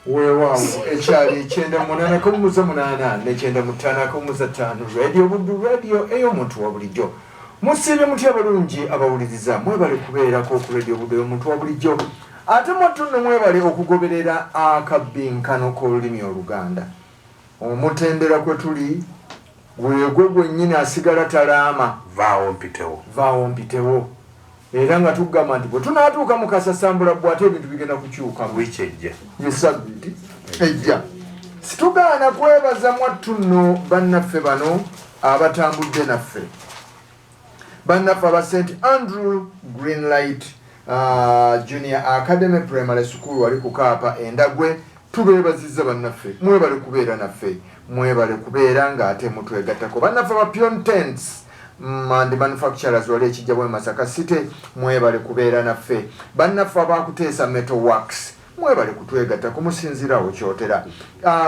Weewaawo ekyali 98.8 ne 95.5 Radio Buddu Radio ey'omuntu wa bulijjo. Musiibye mutya abalungi abawuliriza mwebale kubeerako ku Radio Buddu ey'omuntu wa bulijjo. Ate muttunne mwebale okugoberera akabbinkano k'olulimi Oluganda. Omutendera kwe tuli gwegwe gwennyini asigala talaama. Vaawo Mpitewo. Era nga tugamba nti bwe tunaatuuka mu kasasambula bw'ate ebintu bigenda kukyuka mu wiiki ejja. Yesabbiiti ejja. Situgaana kwebaza mwattu nno bannaffe bano abatambudde naffe. Bannaffe aba St. Andrew Greenlight Junior Academy Primary School wali ku Kaapa Endagwe. Tubeebazizza bannaffe mwebale kubeera naffe mwebale kubeera ng'ate mutwegattako bannaffe ba Pion Tents and manufacturers wali ekijja bwe Masaka City mwebale kubeera naffe bannaffe abakuteesa Metal Works mwebale kutwegattako musinzirawo kyotera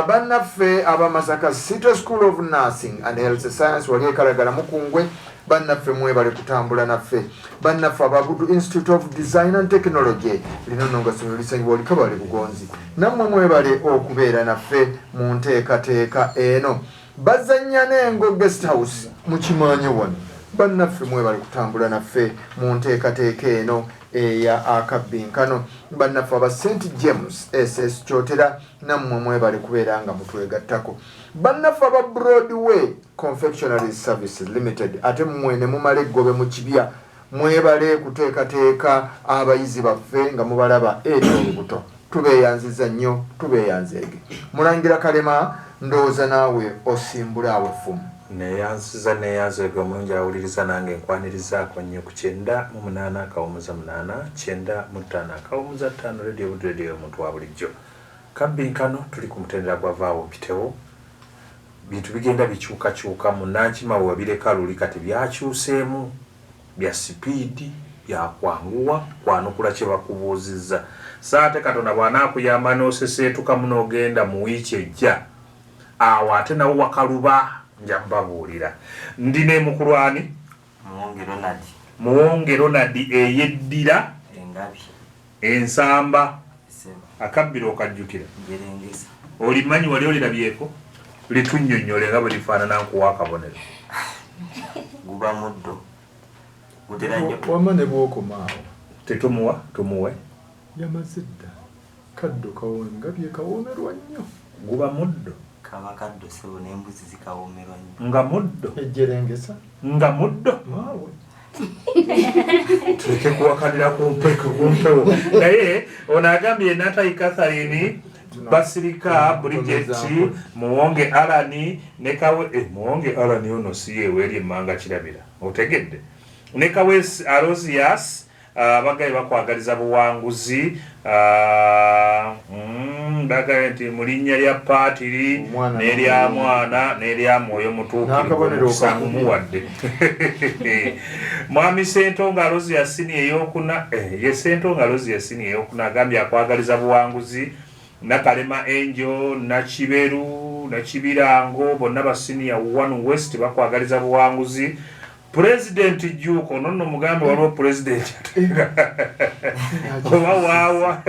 bannaffe aba Masaka City School of Nursing and Health Science wali ekalagala mukungwe bannaffe mwebale kutambula naffe bannaffe aba Buddu Institute of Design and Technology lino nno nga ssomero lisangibwa oli Kabale Bugonzi nammwe mwebale okubeera naffe mu nteekateeka eno bazannya n'engo guest house mukimanye wano bannaffe mwebale kutambula naffe mu nteekateeka eno eya akabbinkano bannaffe aba St. James SS Kyotera nammwe mwebale kubeera nga mutwegattako bannaffe aba Broadway Confectionery Services Limited ate mmwe ne mumala eggobe mu kibya mwebale kuteekateeka abayizi baffe nga mubalaba eri olubuto tubeeyanziza nnyo tubeeyanzeege mulangira Kalema ndowooza naawe osimbula effumu neyanzeege omulungi awuliriza nange nkwanirizaako nnyo ku 98.8 95.5 Radio Buddu Radio omuntu wa bulijjo kabbinkano tuli ku mutendera gwa Vaawo Mpitewo bintu bigenda bikyukakyuka mu Nankima we wabireka luli kati byakyuseemu bya sipiidi byakwanguwa kwanukula kye bakubuuzizza saate Katonda bw'anaakuyamba n'oseseetuka munogenda mu wiiki ejja awo ate nawo wakaluba nja mbabuulira ndina emukulwani Muwonge Ronald eyeddira ensamba akabbiro okajjukira olimanyi wali olirabyeko litunnyonnyole nga bwe lifaanana nkuwa akabonero guba muddo wama ne bw'okomaawo tetumuwa tumuwe yamaze dda kaddo kawoome nga bye kawoomerwa nnyo guba muddo kaba kaddo sebo n'embuzi zikawoomerwa nnyo nga muddo ejjerengesa nga muddo maawe tuleke kuwakanira kumpewo naye ono agambye Natayi Catherine Basirika Bridget Muwonge Alani ne kawe Muwonge Alani ono si yewe eri emmanga kirabira otegedde ne kawe Arosias bagaye bakwagaliza buwanguzi bagaye nti mu linnya lya paatiri n'erya mwana n'erya mwoyo mutuukirivu muwadde mwami Sentonga Arosias ni eyokuna ye Sentonga Arosias ni eyokuna agambye akwagaliza buwanguzi Nakalema Angel Nakiberu Nakibirango bonna basiniya One West bakwagaliza buwanguzi President Juko nonno mugambe waliwo president wawa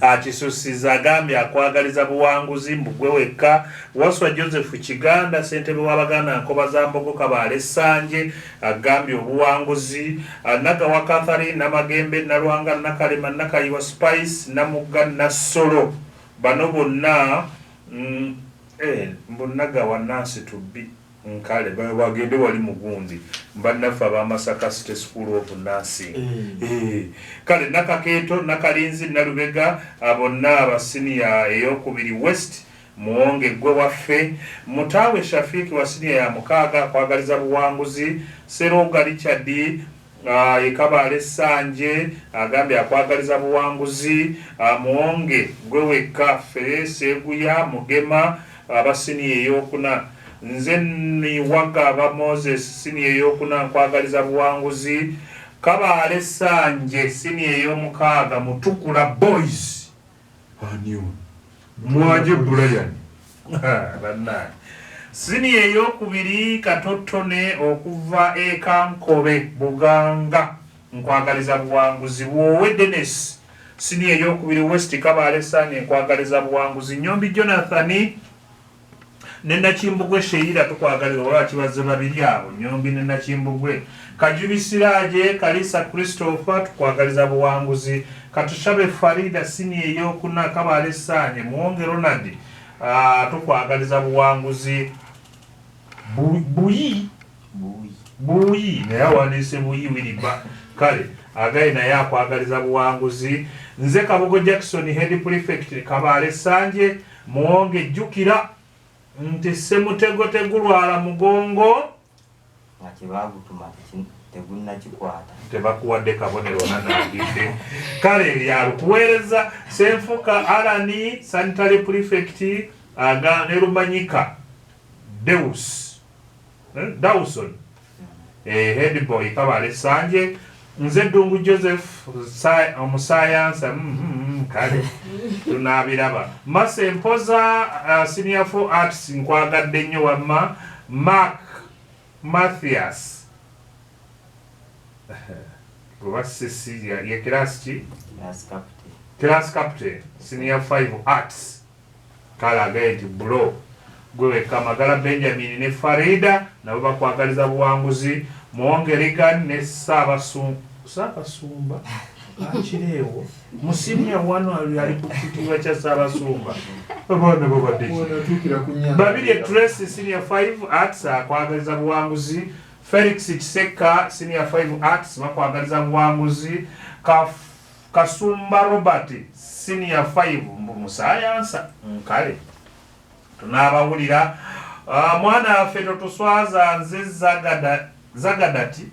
akisusiza agambye akwagaliza buwanguzi mbugwe wekka Waswa Joseph Kiganda ssentebe w'Abaganda Nkoba za Mbogo Kabaale Sanje agambye obuwanguzi Nagawa Catherine Namagembe Nalwanga Nakalema Nakayiwa Spice Namugga Nassolo bano bonna Nagawa Nancy Tubbi nkale bagende wali mugundi bannaffe aba Masaka City School of Nursing kale Nakakeeto Nakalinzi Nalubega bonna abasiniya ey'okubiri West Muwonge gwe waffe Mutawe Shafiki wa siniya ya mukaaga kwagaliza buwanguzi Seroga Richard Kabaale Sanje agambye akwagaliza buwanguzi Muwonge gwe wekka Seguya Mugema abasiniya ey'okuna nze niwaga aba Moses siniya ey'okuna nkwagaliza buwanguzi Kabaale Sanje siniya ey'omukaaga Mutukula Boys anyo mwaje Brian bannange siniya ey'okubiri Katotone okuva Ekankobe Buganga nkwagaliza buwanguzi Wowe Dennis sini eyokubiri West Kabale Sanye nkwagaliza buwanguzi. Nyombi Jonathan ne Nakimbugwe Sheira tukwagaliza olwa kibaze babiri abo Nyombi ne Nakimbugwe. Kajubi Siraje Kalisa Christopher tukwagaliza buwanguzi. Katushabe Farida sini eyokuna Kabale Sanye Muwonge Ronald tukwagaliza buwanguzi. Buyi naye awandiise buyi wiriba kale agaye naye akwagaliza buwanguzi. Nze Kabogo Jackson head prefect Kabale Sanje Muwonge jjukira nti Semutego tegulwala mugongo akibagutuma tegulina kikwata tebakuwadde kabonero nanagidde kale yalukuweereza Senfuka Alani sanitary prefect aga ne Rumanyika Dawson head boy Kabale Sanje. Nze Dungu Joseph omusayansa kale tunabiraba. Masempoza senior for arts nkwagadde nnyo wamma. Mark Mathias Rwasisi ya class captain senior 5 arts kala gaiti bro gwe Kamagala Benjamin ne Farida nabo bakwagaliza buwanguzi. Muwonge Regan ne Saabasumba akireewo musinia wano ali kukitibwa kya Saabasumba abana babadde babiri Trace senior 5 arts akwagaliza buwanguzi. Felix Kiseka senior 5 arts bakwagaliza buwanguzi. Kasumba Robert senior 5 musayansa nkale tunabawulira. Mwana waffe totuswaza nze Zagadati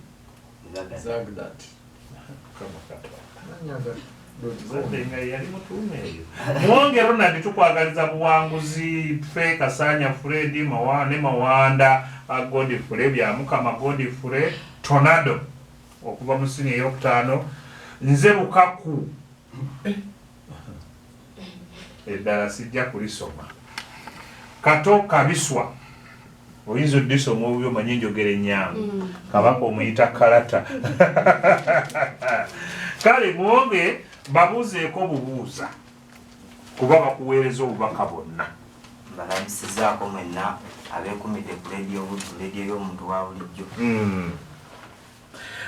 Muwonge Ronald tukwagaliza buwanguzi. Fe Kasanya Fred Mawanda Godfrey bya Mukama Godfrey Tornado okuva mu sini ey'okutaano. Nze Lukaku eddala sijja kulisoma. Kato Kabiswa oyinza oddisoma obubyo omanyi njogera ennyangu kabaka omuyita kalata kale Muwonge babuuzeeko bubuuza kuba bakuweereza obubaka bonna. balabisizaako mwenna abeekumidde ku leediyo y'omuntu wa bulijjo.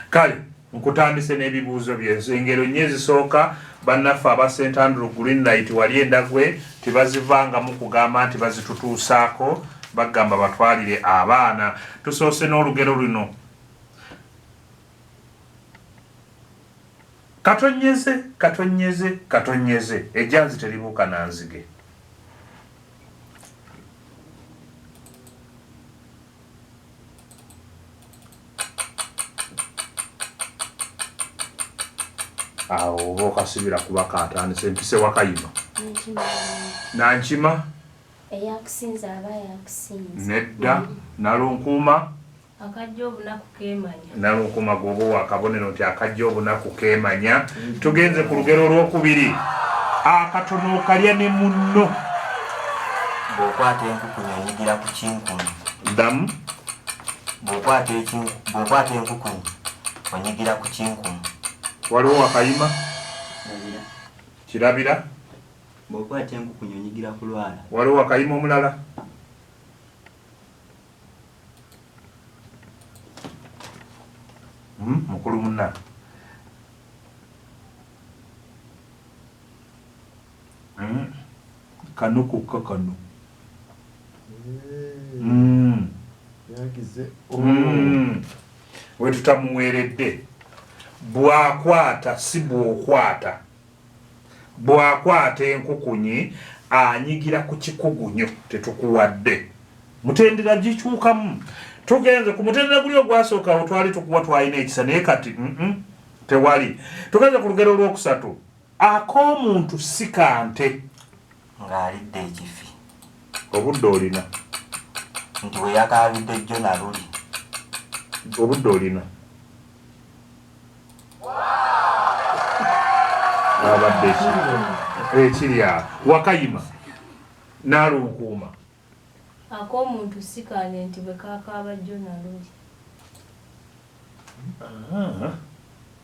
Kale nkutandise n'ebibuuzo byenso engero nnyo ezisooka. Bannaffe aba St Andrew Greenlight wali endagwe tebazivangamu kugamba nti bazitutuusaako bagamba batwalire abaana. Tusoose n'olugero luno. Katonyeze ejjanzi teribuuka nanzige. Awo oba okasibira kuba katandise mpise Wakayima Nankima eyakusinza aba yakusinza nedda Nalunkuuma akajja obunaku keemanya. Nalunkuuma gwoba wakabonero nti akajja obunaku keemanya. Tugenze ku lugero olwokubiri. Akatono okalya ne munno. Bw'okwata enkukunyi onyigira ku kinkumi. Ddamu. Bw'okwata enkukunyi onyigira ku kinkumi. Waliwo Wakayima Kirabira. Bw'okwata enkukunyi onyigira ku lwala. Waliwo Wakayima omulala. Mukulu munna. Kano kukka kano. We tutamuweeredde. Bw'akwata si bw'okwata. Bw'akwata enkukunyi anyigira ku kikugunyo tetukuwadde. Mutendera gikyukamu. Tugenze ku mutendera guli ogwasooka otwali tukuwa twalina ekisa naye kati tewali. Tugenze ku lugero olwokusatu. Ak'omuntu si kante ng'alidde ekifi. Obudde olina. Nti we yakaabidde jjo naluli. Obudde olina. Abadde ekiri awo. Wakayima Nalunkuuma. Ak'omuntu si kante nti bwe kaakaaba jjo naluli.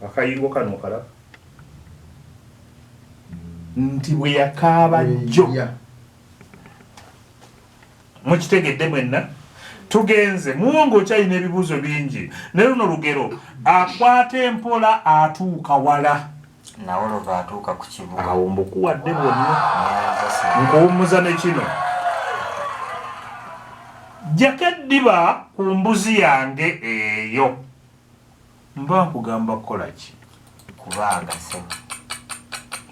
Akayingo kano kalaba. nti bwe yakaaba jjo mukitegedde mwenna tugenze muwongo okyalina ebibuuzo bingi ne luno lugero akwata empola atuuka wala nawolova atuuka ku kibuga awo mbukuwadde bwonna nkuwummuza ne kino jjako eddiba ku mbuzi yange eyo mba nkugamba kukolaki kubaaga sebo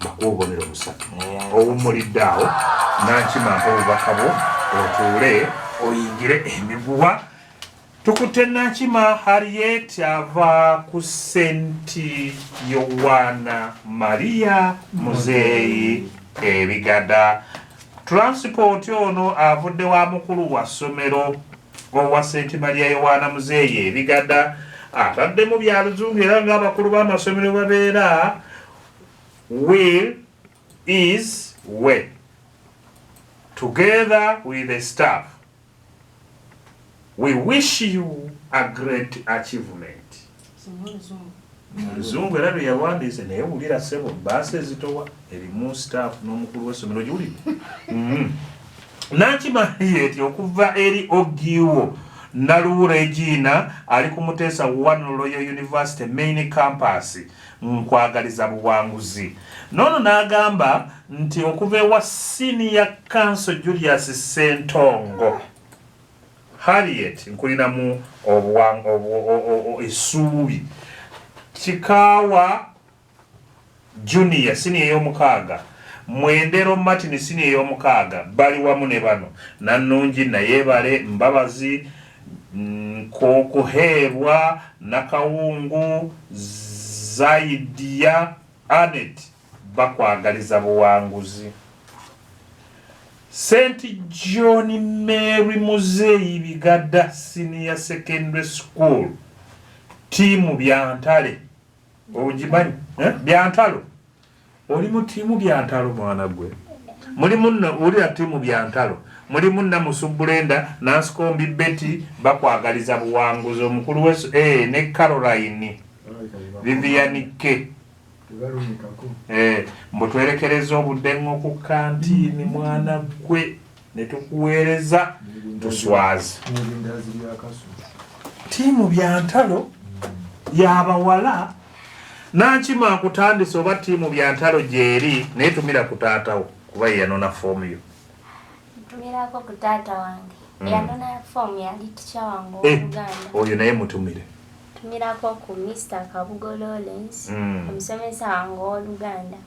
bakuwa obubonero busatu owummulidde awo nankimampa obubaka bwo otuule oyingire emiguwa tukutte nankima Harriet ava ku Senti Yowaana Maria Muzeeyi Ebigada transport ono avudde wa mukulu wa ssomero owa Senti Maria Yowaana Muzeeyi Ebigada ataddemu bya luzungu era ng'abakulu b'amasomero babeera will is when together with the staff we wish you a great achievement. Luzungu era bye yawandiise naye wulira ssebo baasi ezitowa erimu staff n'omukulu w'essomero gyuli nankimaliyeeti okuva eri Ogiwo Nalu Regina ali ku Muteesa One Royal University main campus nkwagaliza buwanguzi nono n'agamba nti okuva ewa senior council Julius Sentongo Harriet nkulinamu essuubi Kikaawa Junior senior ey'omukaaga Mwendero Martin senior ey'omukaaga bali wamu ne bano Nannungi Nayebale Mbabazi Kokuheebwa Nakawungu Zaidia Anet bakwagaliza buwanguzi St. John Mary Muzeeyi Bigada Senior Secondary School tiimu Byantale ogimanyi Byantalo oli mu tiimu Byantalo mwana gwe mulimu nno olira tiimu Byantalo mulimu Namusu Brenda Nansikombi Betty bakwagaliza buwanguzi omukulu wesu ne Caroline Vivian K mbutwerekereza obudde ng'oku kantiini mwana gwe ne tukuweereza tuswazi tiimu Byantalo y'abawala nankima akutandise oba tiimu Byantalo gyeri naye tumira ku taatawo kuba ye yanona foomu yo tumirako ku taata wange yanona foomu yali tica wange Oluganda oyo naye mutumire tumirako ku Mr. Kabugo Lawrence omusomesa wange Oluganda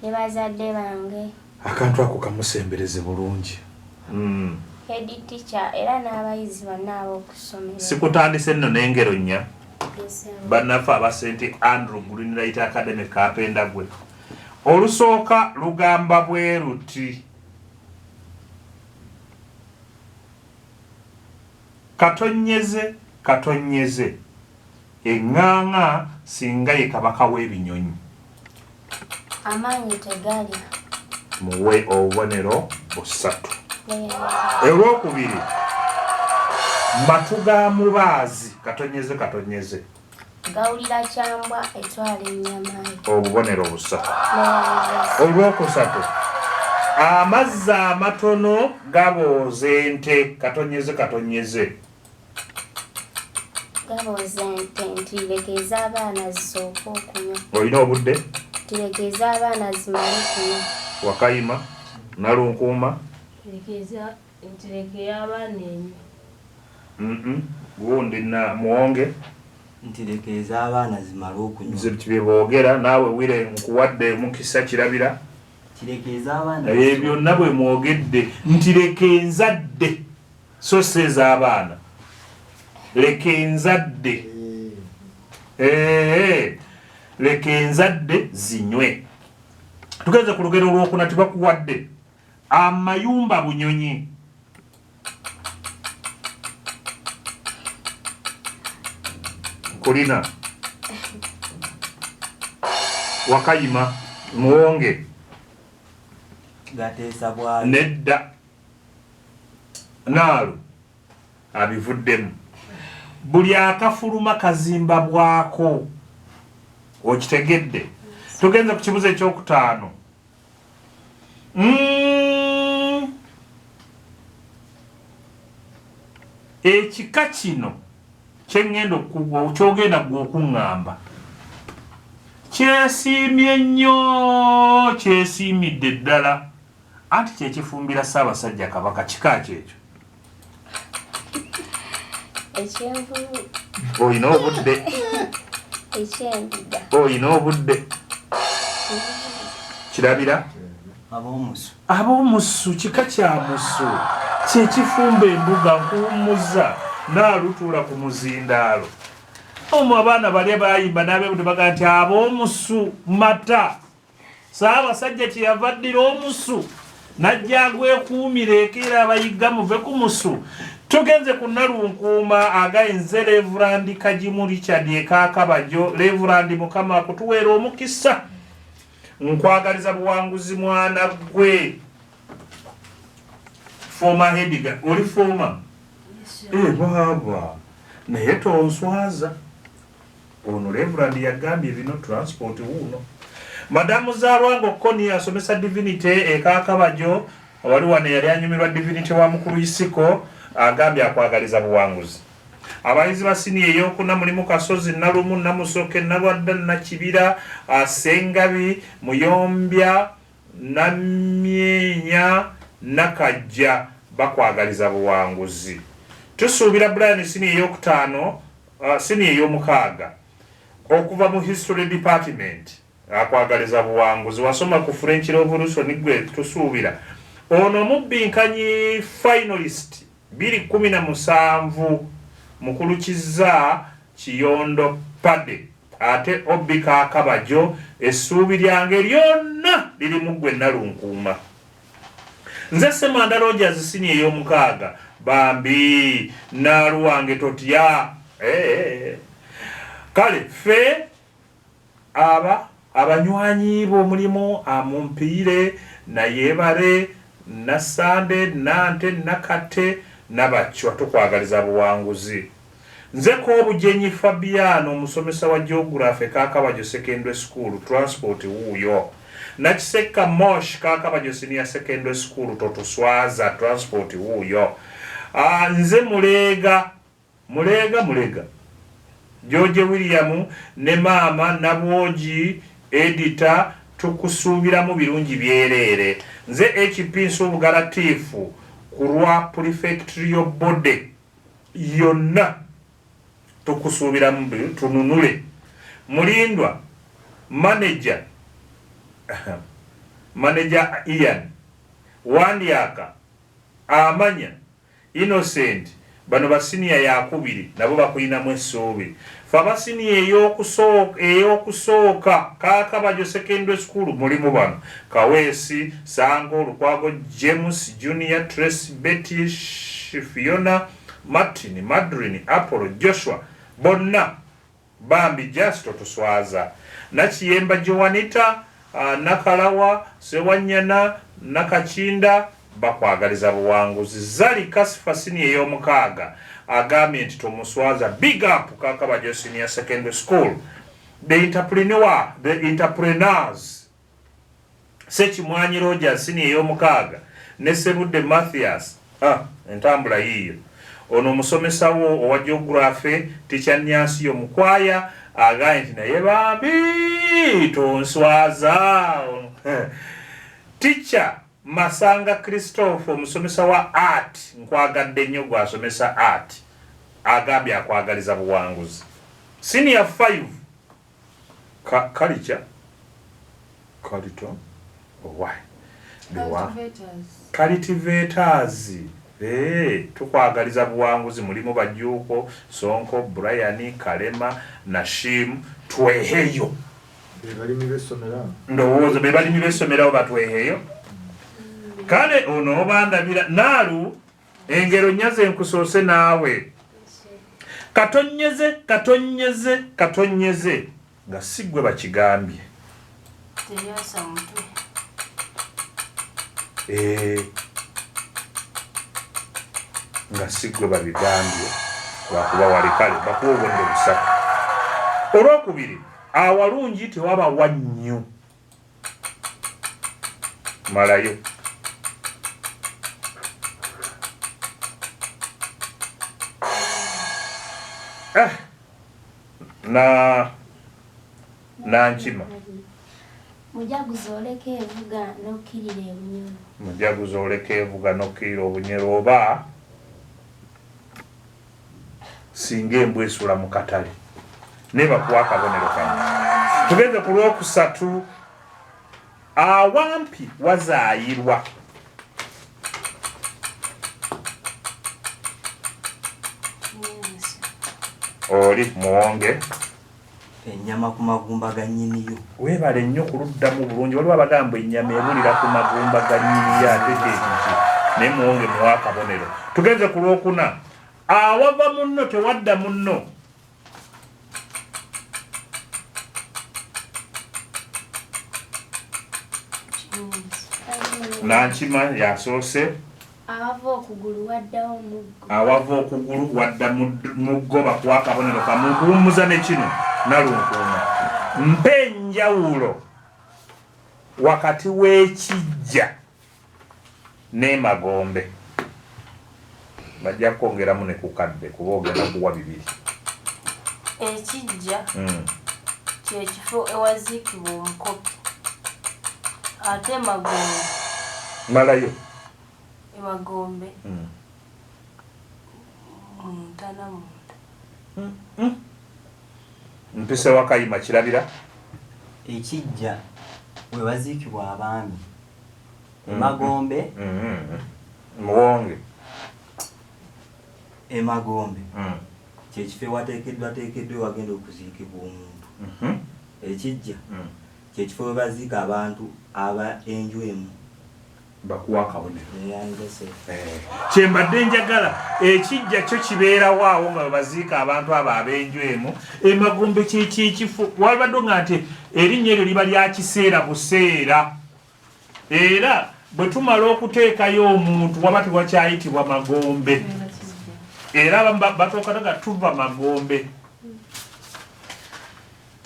ne bazadde bange akantu ako kamusembereze bulungi head teacher era n'abayizi bonna ab'okusomero sikutandise nno n'engero nnya bannaffe aba St. Andrew Green Light Academy Kapenda gwe olusooka lugamba bwe ruti katonyeze eŋŋaŋa singa ye kabaka w'ebinyonyi amaanyi tegali muwe obubonero busatu olwokubiri matu ga mubaazi katonyeze gawulira kyambwa etwala ennyama obubonero busatu olwokusatu amazzi amatono gabooza ente katonyeze gabooza ente ntirekeza abaana zisooka okunywa olina obudde tirekeza abaana zimale kunywa Wakayima Nalunkuuma ntirekera abaana enywa gundi na muwonge ntirekeza abaana zimale okunywa zibye boogera naawe wire nkuwadde mukisa kirabira tirekeza abaana byonna bwe mwogedde nti leka enzadde so seeza abaana leka enzadde leka enzadde zinywe tugenze ku lugero lwokuna tibakuwadde amayumba bunyonyi kulina Wakayima muwonge gateesa bwali nedda Naalu abivuddemu buli akafuluma kazimba bwako okitegedde tugenze ku kibuzo ekyokutaano ekika kino kyengenda okugwa kyogenda gw'okuŋŋamba kyesiimye nnyo kyesiimidde ddala anti kyekifumbira Ssaabasajja Kabaka kika kyekyo ekyenvu oyina obudde ekyendiga oyina obudde kirabira ab'omusu kika kya musu kyekifumba embuga nkuwummuza naalutuula ku muzindaalo omwo abaana bali bayimba n'abeebude baga nti ab'omusu mata Ssaabasajja kyeyava addira omusu najja agwekuumira ekeera abayigga muve ku musu tugenze ku Nalunkuuma agayinze Reverand Kajimu Richard Akabbinkano Reverand Mukama akutuweera omukisa nkwagaliza buwanguzi mwana gwe former headga oli former baba naye tonswaza ono Reverand yagambye bino transport wuuno Madamu Zalwango Koni asomesa divinity Akabbinkano wali wane yali anyumirwa divinity wa mukulu Isiko agambye akwagaliza buwanguzi abayizi ba siniya ey'okuna mulimu Kasozi Nalumu Namusoke Nalwadda Nakibira Sengabi Muyombya Namyenya Nakajja bakwagaliza buwanguzi tusuubira Brian siniya ey'okutaano siniya ey'omukaaga okuva mu history department akwagaliza buwanguzi wasoma ku French Revolution gwe tusuubira ono mubinkanyi finalist 2017 mukulukiza Kiyondo Pade ate Obika Akabajo essuubi lyange lyonna liri mu ggwe Nalunkuuma nze Semanda Rogers siniya ey'omukaaga bambi Nalwange totya kale fe abanywanyi b'omulimu Amumpiire Nayebare Nasande Nante Nakate Nabachwa tukwagaliza buwanguzi nze Kobujenyi Fabiano omusomesa wa geography Kakabajjo Secondary School transport wuuyo Nakiseka Mosh Kakabajjo Senior Secondary School totuswaza transport wuuyo nze mulega George William ne maama Nabwoji editor tukusuubiramu birungi byereere nze HP Nsubugalatifu ku lwa prefectorial body yonna tukusuubiramu tununule Mulindwa manager Ian Wandyaka Amanya Innocent bano basiniya yakubiri nabo bakuyinamu essuubi fa basiniya ey'okusooka Kakabajjo Secondary School mulimu bano Kaweesi Sango Lukwago James Junior Tracy Betty Fiona Martin Madrin Apollo Joshua bonna bambi just otuswaza Nakiyemba Joanita Nakalawa Sewanyana Nakakinda bakwagaliza buwanguzi Zali Kasifa siniya ey'omukaaga agambye nti tomuswaza big up Kakabajjo Senior Secondary School the entrepreneurs Sekimwanyi Rogers siniya ey'omukaaga ne Sebudde Mathias entambula yiyo ono omusomesa wo owa geography Teacher Nyansi Omukwaya agambye nti naye bambi tonswaza Teacher Masanga Christophe omusomesa wa art nkwagadde nnyo gwasomesa art agambye akwagaliza buwanguzi senior 5 cultivators tukwagaliza buwanguzi mulimu Bajuuko Sonko Brian Kalema Nashim tweheyo ndowooza be balimi b'essomero batweheyo kale ono obandabira Naalu engero nyaze nkusoose naawe katonyeze nga siggwe bakigambye nga siggwe babigambye lwakuba wali kale bakuwa obwedde busatu olwokubiri awalungi tewaba wannyo malayo Nankima mujaguzo oleka evuga n'okkirira ebunyolo. Mujaguzo oleka evuga n'okkirira obunyolo oba singa embwa esula mu katale neba kuwa akabonero kano. Tugeze ku lwokusatu awampi wazaayirwa. Oli muwonge ennyama ku magumba ga nnyiniyo. Weebale nnyo kuluddamu bulungi waliwo abagamba ennyama ebulira ku magumba ga nnyiniyo ate tekiki naye muwonge muwa akabonero. Tugeze ku lwokuna awava munno tewadda munno. Nankima yasoose. Awava okugulu waddawo muggo. Awava okugulu wadda muggo bakuwa akabonero kamukuwummuza ne kino nalunkuuma. Mpa enjawulo wakati w'ekijja n'emagombe. Bajja kwongeramu ne kukadde kuba ogenda kuwa bibiri. Ekijja kyekifo ewaziikibwa omukopi ate emagombe Malayo emagombe muntana munda. Mpise wakayima kirabira. Ekijja we waziikibwa abaami. Emagombe muwonge emagombe kyekifo ewateekeddwa wagenda okuziikibwa omuntu. Ekijja kyekifo we baziika abantu aba enju emu. Bakuwa akabonero. Kyembadde njagala ekijja kyo kibeerawo awo nga baziika abantu abo ab'enju emu. Emagombe kyekifo wabadde nga nti erinnya eryo liba lya kiseera buseera era bwe tumala okuteekayo omuntu waba tewakyayitibwa magombe era batookanaga tuva magombe.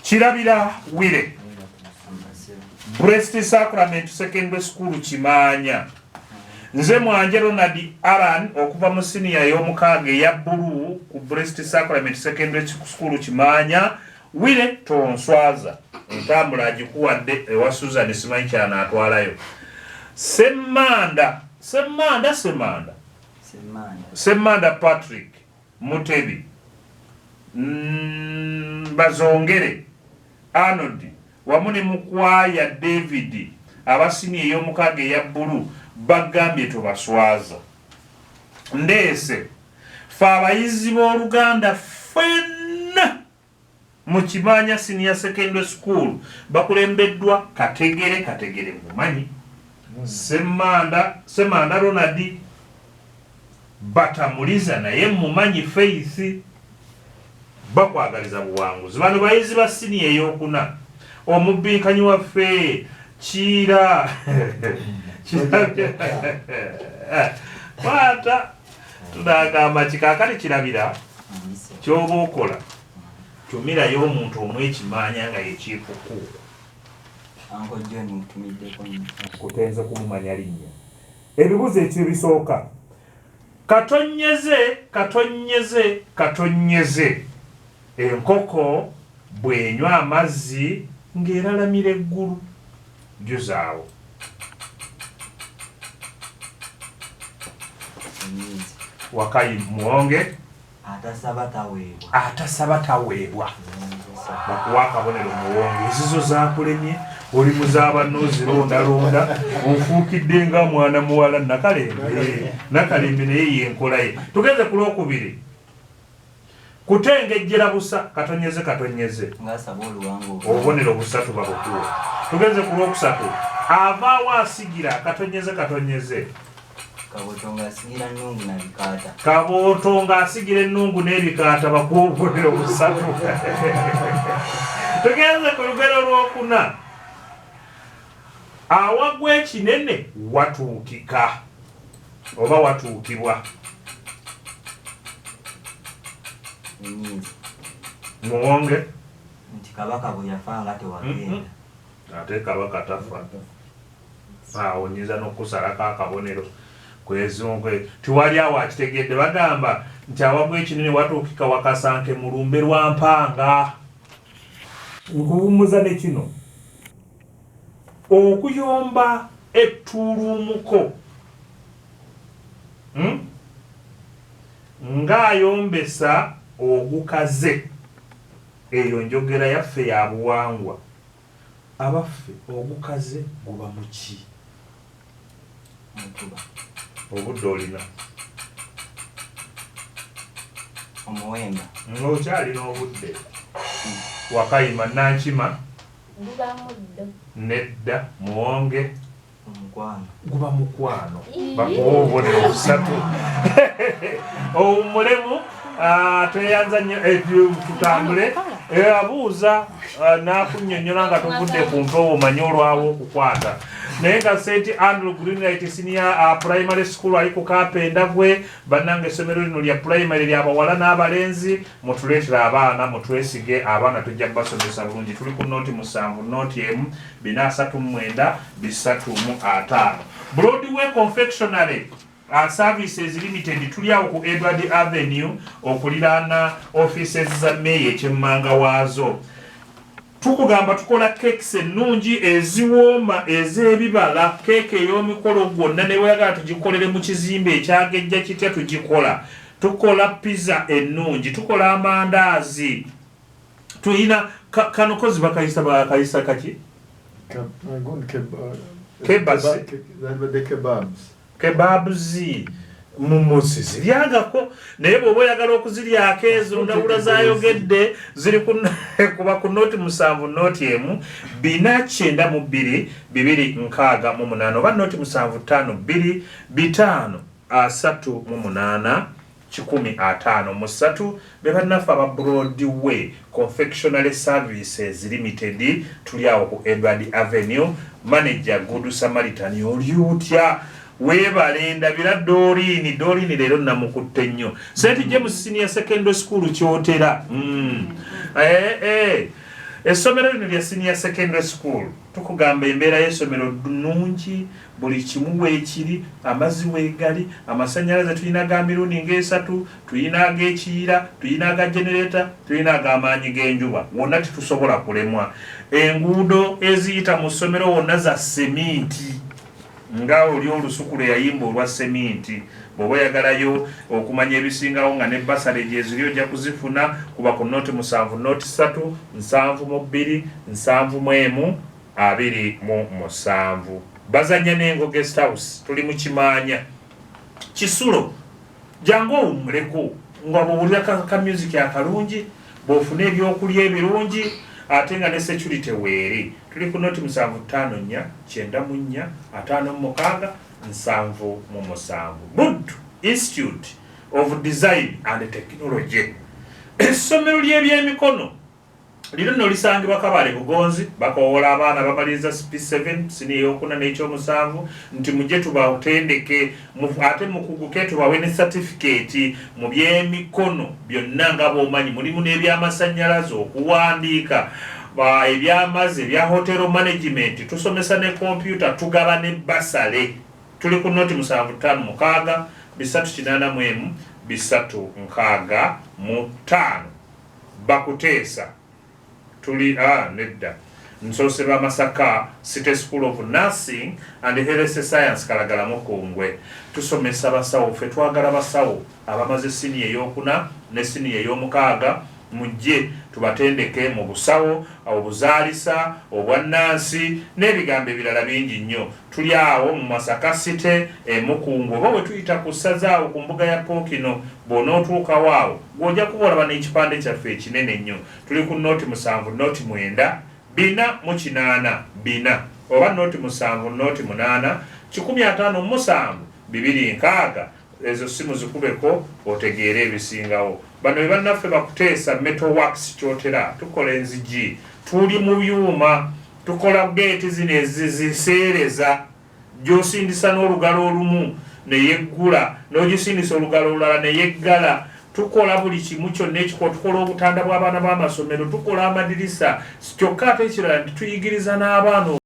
Kirabira Wire Breast Sacrament Secondary School Kimanya. Nze Mwanje Ronald Aran okuva mu senior y'omukaaga eya bbulu ku Breast Sacrament Secondary School Kimanya. Wire tonswaza entambula agikuwadde ewa Susan simanyi kyanaatwalayo. Semmanda Patrick Mutebi Bazongere Arnold wamu ne Mukwaya David abasini ey'omukaaga eya bbulu bagambye tubaswaza. Ndeese fe abayizi b'Oluganda ffenna mu Kimanya Senior Secondary School bakulembeddwa Kategere mumanyi Semmanda Ronald Batamuliza naye mumanyi Faith bakwagaliza buwanguzi. Bano bayizi ba senior ey'okuna omubbiikanyi waffe Kira kwata tunagamba kikaakati kirabira kyoba okola tumirayo omuntu omwekimanya nga yekiikuku kutenze kumumanya linnya. Ebibuzo ekyo ebisooka katonyeze enkoko bwenywa amazzi ng'eralamira eggulu juzaawo. Wakayi muwonge atasaba taweebwa. Bakuwa akabonero muwonge ezizo zakulemye oli muzabanno ozirondalonda onfuukidde nga mwana muwala nakalembe naye yenkola ye. Tugeze ku lwokubiri kutengejjera busa katonyeze obubonero busatu babukuwa. Tugeze ku lwokusatu avaawo asigira katonyeze kabooto ng'asigira ennungu n'ebikaata bakuwa obubonero busatu. Tugeze ku lugero lwokuna awagwa ekinene watuukika oba watuukibwa. Muwonge nti kabaka bwe yafa nga tewagenda. Ate kabaka tafa. Onyinza n'okusalako akabonero kwezongwe tiwali awo akitegedde bagamba nti awamu ekinene watuukika wakasanke mu lumbe lwa Mpanga. Nkuwummuza ne kino okuyomba ettulumuko ng'ayombesa ogukaze. Eyo njogera yaffe ya buwangwa. Abaffe ogukaze guba mu ki? Obudde olina omuwemba ng'okyalina obudde. Wakayima Nankima guba muddo. nedda Muwonge omukwano guba mukwano. Bakuwa obubonero busatu. Omulemu tweyanza nnyo tutambule. Abuuza n'akunnyonnyola nga tuvudde ku mpewo omanye olwawo okukwata. Naye nga St. Andrew Greenlight Senior Primary School ali ku Kapenda gwe bannange essomero lino lya primary lya bawala n'abalenzi mutuleetera abaana mutwesige abaana tujja kubasomesa bulungi. Tuli ku nooti 7 nooti 439 335. Broadway Confectionery Services Limited tuli awo ku Edward Avenue okuliraana offices za Meya ekyemmanga waazo. Tukugamba tukola cakes ennungi eziwooma ez'ebibala. Keeke ey'omukolo gwonna ne weyagala tugikolere mu kizimbe ekyagejja kitya tugikola. Tukola pizza ennungi, tukola amandaazi. Tuyina kano kozi bakayisa kaki? Kebabs mumusi ziryagako naye bw'oba oyagala okuziryako ezo ndawula zayogedde ziri kuba ku nooti 7 nooti 492 268 oba nooti 752 5 38 153 be bannaffe aba Broadway Confectionery Services Limited tuli awo ku Edward Avenue. Manager Good Samaritan oli otya weebale ndabira Dorini leero namukutte nnyo. St. James Senior Secondary School kyotera. Essomero lino lya Senior Secondary School tukugamba embeera y'essomero nnungi, buli kimu weekiri, amazzi weegali, amasannyalaze tulina ga mirundi ng'esatu, tulina ag'ekiyiira, tulina aga generator, tulina ag'amaanyi g'enjuba. Wonna titusobola kulemwa. Enguudo eziyita mu ssomero wonna za seminti. Nga oli olusuku lwe yayimba olwa seminti. Bw'oba oyagalayo okumanya ebisingawo nga ne basale gye ziri ojja kuzifuna kuba ku nooti 7 nooti 3 7 7 27. Bazanya n'engo guest house tuli mu Kimaanya. Kisulo jangu owummuleko nga bw'owulira ka music akalungi bw'ofuna ebyokulya ebirungi ate nga ne security weeri. Tuli ku nooti 754 94 56 7 Buddu Institute of Design and Technology. Essomero ly'ebyemikono lino nno lisangibwa Kabale Bugonzi. Bakoowola abaana bamaliriza P7 sini ey'okuna n'ekyomusanvu nti mujje tubatendeke ate mukuguke tubawe ne certificate mu byemikono byonna nga bw'omanyi mulimu n'ebyamasannyalaze okuwandiika ebyamazzi ebya hotel management tusomesa ne computer tugaba ne basale. Tuli ku nooti 756 381 365 Bakuteesa tuli nedda Nsose ba Masaka City School of Nursing and Health Science Kalagala Mukungwe. Tusomesa basawo ffe twagala basawo abamaze siniya ey'okuna ne siniya ey'omukaaga mujje tubatendeke mu busawo obuzaalisa obwannansi n'ebigambo ebirala bingi nnyo. Tuli awo mu Masaka City Mukungwe oba bwe tuyita ku ssaza awo ku mbuga ya Pookino bw'onootuukawo awo gw'ojja kuba olaba n'ekipande kyaffe ekinene nnyo. Tuli ku nooti 7 nooti 9 4 4 oba nooti 7 nooti 8 157 260. Ezo simu zikubeko otegeere ebisingawo. Bano be bannaffe Bakuteesa Metal Works kyotera tukola enzigi, tuli mu byuma, tukola geeti zino eziseereza gy'osindisa n'olugalo olumu ne yeggula n'ogisindisa olugalo olulala ne yeggala. Tukola buli kimu kyonna ekikola. Tukola obutanda bw'abaana b'amasomero, tukola amadirisa kyokka ate ekirala nti tuyigiriza n'abaana